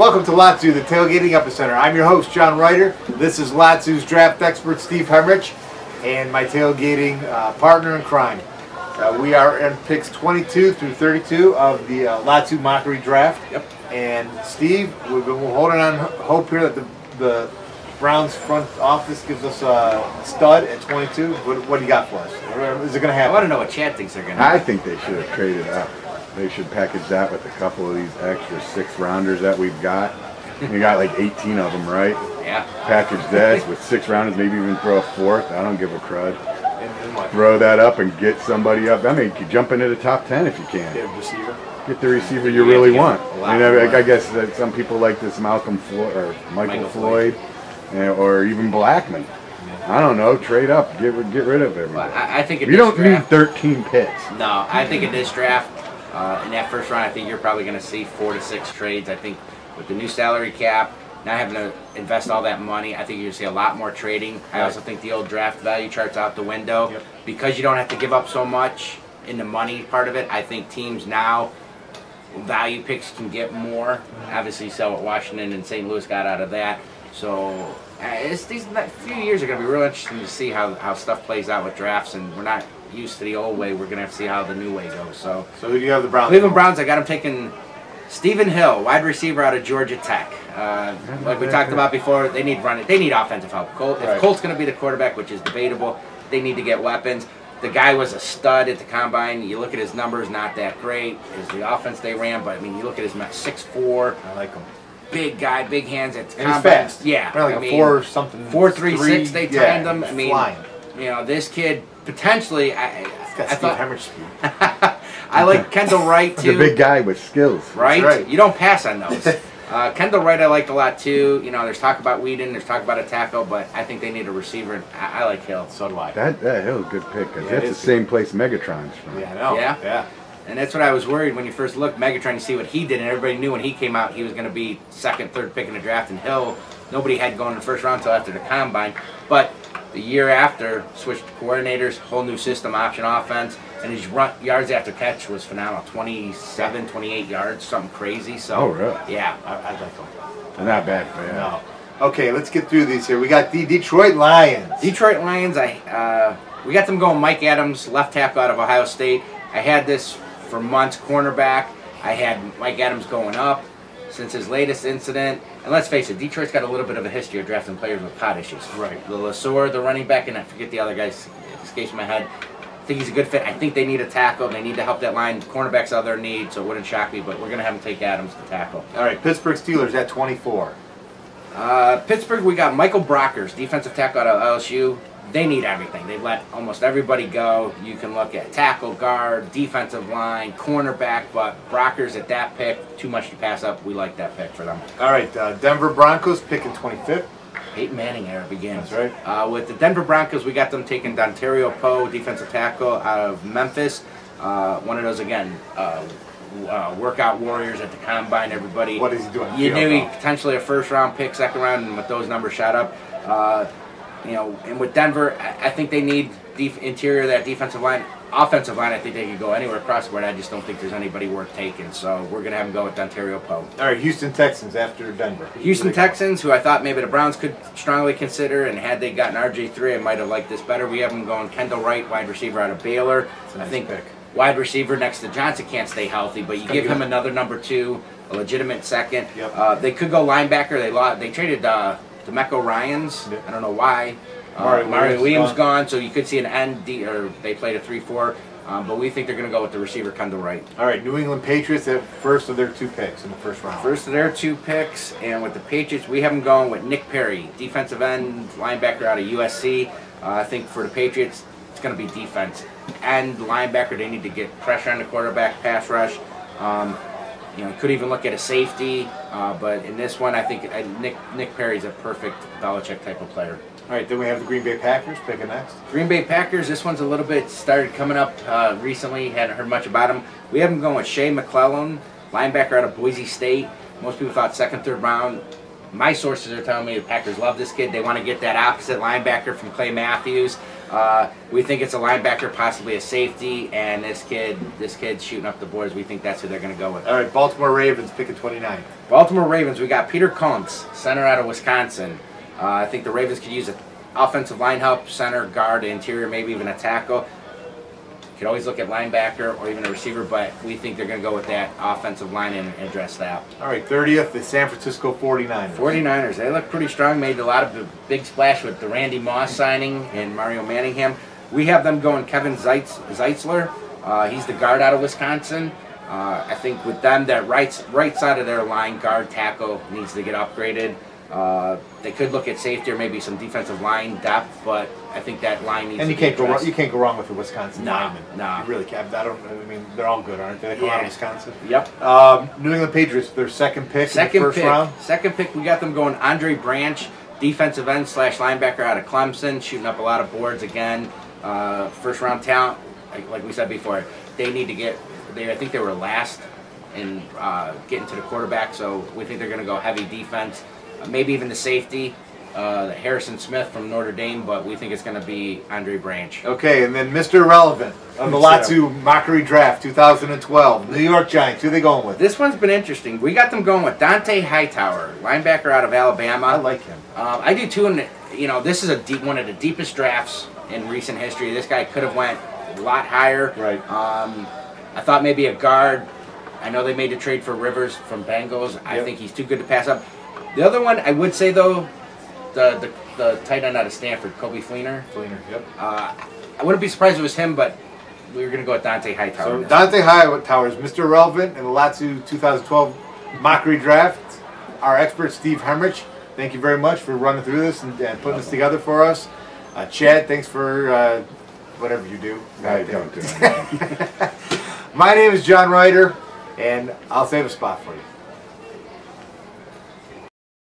Welcome to LotZoo, the tailgating epicenter. I'm your host, John Reiter. This is LotZoo's draft expert, Steve Hemrich, and my tailgating partner in crime. We are in picks 22 through 32 of the LotZoo Mockery Draft. Yep. And Steve, we're holding on hope here that the Browns front office gives us a stud at 22. What do you got for us? Is it going to happen? I want to know what Chad thinks they're going to I think they should have traded up. They should package that with a couple of these extra six-rounders that we've got. We got like 18 of them, right? Yeah. Package this with six-rounders, maybe even throw a fourth. I don't give a crud. Throw that up and get somebody up. I mean, you could jump into the top 10 if you can. Get a receiver. Get the receiver you really want. I mean, I guess that some people like this Malcolm Floyd or Michael Floyd, or even Blackman. I don't know. Trade up. Get rid of everybody. Well, I think you don't need 13 picks. No, I think in this draft, in that first round, I think you're probably going to see 4 to 6 trades. I think with the new salary cap, not having to invest all that money, I think you're going to see a lot more trading. I also think the old draft value chart's out the window. Yep. Because you don't have to give up so much in the money part of it. I think teams now, value picks can get more. Obviously, you saw what Washington and St. Louis got out of that. So these few years are going to be real interesting to see how stuff plays out with drafts, and we're not used to the old way. We're going to have to see how the new way goes. So who do you have the Browns? Cleveland Browns, I got them taking Stephen Hill, wide receiver out of Georgia Tech. Like we talked about before, they need running. They need offensive help. If Colt's going to be the quarterback, which is debatable, they need to get weapons. The guy was a stud at the combine. You look at his numbers, not that great. Is the offense they ran, but I mean, you look at his 6'4". I like him. Big guy, big hands at the combine. He's fast. Yeah, like a 4.36. They timed him. I mean, flying. You know, this kid potentially. I thought Hemrich speed. I like Kendall Wright too. The big guy with skills. Right? You don't pass on those. Kendall Wright I liked a lot too. You know, there's talk about Whedon, there's talk about a tackle, but I think they need a receiver. And I like Hill. So do I. That Hill's a good pick because that's the same place Megatron's from. Yeah, I know. Yeah. And that's what I was worried when you first looked Megatron to see what he did, and everybody knew when he came out he was going to be second, third pick in the draft, and Hill nobody had going in the first round until after the combine. But the year after, switched coordinators, whole new system, option offense, and his yards after catch was phenomenal. 27, 28 yards, something crazy. So, oh, really? Yeah. I like them. They're not bad for you. No. Okay, let's get through these here. We got the Detroit Lions. Detroit Lions, we got them going Mike Adams, left tackle out of Ohio State. I had this for months, cornerback. I had Mike Adams going up since his latest incident. And let's face it, Detroit's got a little bit of a history of drafting players with pot issues. Right. The LeSueur, the running back, and I forget the other guys, it escapes my head. I think he's a good fit. I think they need a tackle. They need to help that line. Cornerback's other need, so it wouldn't shock me, but we're going to have them take Adams to tackle. All right, Pittsburgh Steelers at 24. Pittsburgh, we got Michael Brockers, defensive tackle out of LSU. They need everything. They've let almost everybody go. You can look at tackle, guard, defensive line, cornerback, but Brockers at that pick, too much to pass up. We like that pick for them. All right, Denver Broncos picking 25th. Peyton Manning era begins. That's right. With the Denver Broncos, we got them taking Dontario Poe, defensive tackle out of Memphis. One of those, again, workout warriors at the combine. Everybody. What is he doing? You knew he potentially a first-round pick, second round, and with those numbers shot up. You know, and with Denver, I think they need interior of that defensive line. Offensive line, I think they could go anywhere across the board. I just don't think there's anybody worth taking. So we're going to have them go with Dontario Poe. All right, Houston Texans after Denver. Houston Texans, who I thought maybe the Browns could strongly consider, and had they gotten RJ3, I might have liked this better. We have them going Kendall Wright, wide receiver out of Baylor. Nice I think pick. Wide receiver next to Johnson can't stay healthy, but you give him another number 2, a legitimate second. Yep. They could go linebacker. They traded DeMeco Ryans. Yep. I don't know why. Mario Williams gone, so you could see an end, or they played a 3-4. But we think they're going to go with the receiver Kendall Wright. All right, New England Patriots at first of their 2 picks in the first round. First of their 2 picks, and with the Patriots, we have them going with Nick Perry, defensive end, linebacker out of USC. I think for the Patriots, it's going to be defense. And linebacker, they need to get pressure on the quarterback, pass rush. You know, could even look at a safety, but in this one, I think Nick Perry's a perfect Belichick type of player. All right, then we have the Green Bay Packers picking next. Green Bay Packers, this one's a little bit started coming up recently. Hadn't heard much about him. We have him going with Shea McClellan, linebacker out of Boise State. Most people thought second, third round. My sources are telling me the Packers love this kid. They want to get that opposite linebacker from Clay Matthews. We think it's a linebacker, possibly a safety, and this kid's shooting up the boards. We think that's who they're going to go with. All right, Baltimore Ravens picking 29. Baltimore Ravens, we got Peter Kuntz, center out of Wisconsin. I think the Ravens could use an offensive line help, center, guard, interior, maybe even a tackle. Could always look at linebacker or even a receiver, but we think they're going to go with that offensive line and address that. All right, 30th, the San Francisco 49ers. 49ers, they look pretty strong, made a lot of big splash with the Randy Moss signing and Mario Manningham. We have them going Kevin Zeitzler. He's the guard out of Wisconsin. I think with them, that right side of their line, guard, tackle, needs to get upgraded. They could look at safety or maybe some defensive line depth, but I think that line needs to be addressed. You can't go wrong with the Wisconsin linemen. No. You really can't. I mean, they're all good, aren't they? They come out of Wisconsin. Yep. New England Patriots, their second pick in the first round. Second pick, we got them going Andre Branch, defensive end / linebacker out of Clemson, shooting up a lot of boards again. First round talent, like we said before, they need to get. I think they were last in getting to the quarterback, so we think they're going to go heavy defense. Maybe even the safety, Harrison Smith from Notre Dame, but we think it's going to be Andre Branch. Okay, and then Mr. Irrelevant of the LotZoo Mockery Draft 2012, New York Giants. Who are they going with? This one's been interesting. We got them going with Dante Hightower, linebacker out of Alabama. I like him. I do too, and this is one of the deepest drafts in recent history. This guy could have went a lot higher. Right. I thought maybe a guard. I know they made a trade for Rivers from Bengals. I think he's too good to pass up. The other one, I would say, though, the tight end out of Stanford, Kobe Fleener. Yep. I wouldn't be surprised if it was him, but we were going to go with Dante Hightower. So Dante Hightower is Mr. Irrelevant in the LotZoo 2012 Mockery Draft. Our expert, Steve Hemrich, thank you very much for running through this and putting this together for us. Chad, thanks for whatever you do. I don't do it. My name is John Ryder, and I'll save a spot for you.